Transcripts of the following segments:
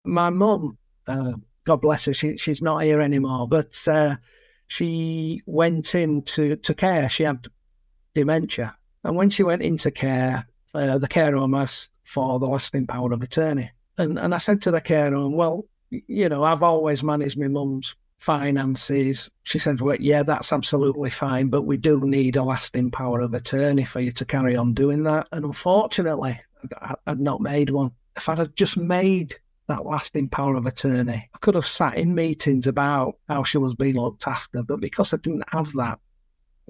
My mum, God bless her, she's not here anymore, but she went into care. She had dementia. And when she went into care, the care home asked for the lasting power of attorney. And I said to the care home, well, I've always managed my mum's finances. She said, well, yeah, that's absolutely fine, but we do need a lasting power of attorney for you to carry on doing that. And unfortunately, I'd not made one. If I'd have just made that lasting power of attorney, I could have sat in meetings about how she was being looked after, but because I didn't have that,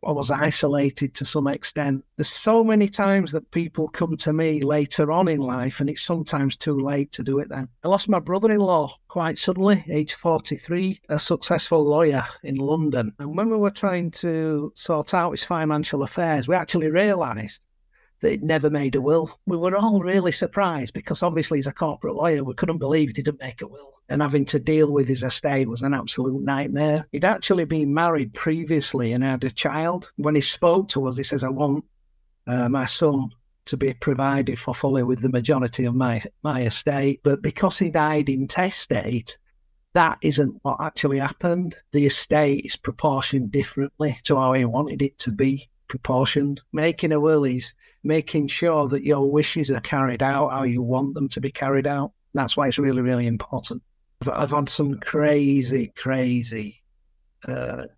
I was isolated to some extent. There's so many times that people come to me later on in life, and it's sometimes too late to do it then. I lost my brother-in-law quite suddenly, age 43, a successful lawyer in London. And when we were trying to sort out his financial affairs, we actually realised that he'd never made a will. We were all really surprised because obviously he's a corporate lawyer. We couldn't believe he didn't make a will. And having to deal with his estate was an absolute nightmare. He'd actually been married previously and had a child. When he spoke to us, he says, I want my son to be provided for fully with the majority of my estate. But because he died intestate, that isn't what actually happened. The estate is proportioned differently to how he wanted it to be proportioned. Making a will is making sure that your wishes are carried out how you want them to be carried out. That's why it's really, really important. I've had some crazy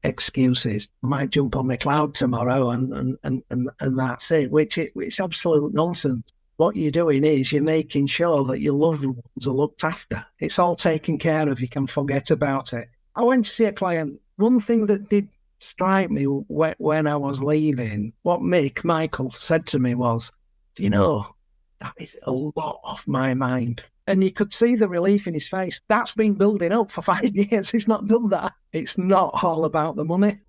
excuses. I might jump on my cloud tomorrow and that's it, which it's absolute nonsense. What you're doing is you're making sure that your loved ones are looked after. It's all taken care of. You can forget about it. I went to see a client. One thing that did strike me when I was leaving, what Michael said to me was, do you know, that is a lot off my mind. And you could see the relief in his face. That's been building up for 5 years. He's not done that. It's not all about the money.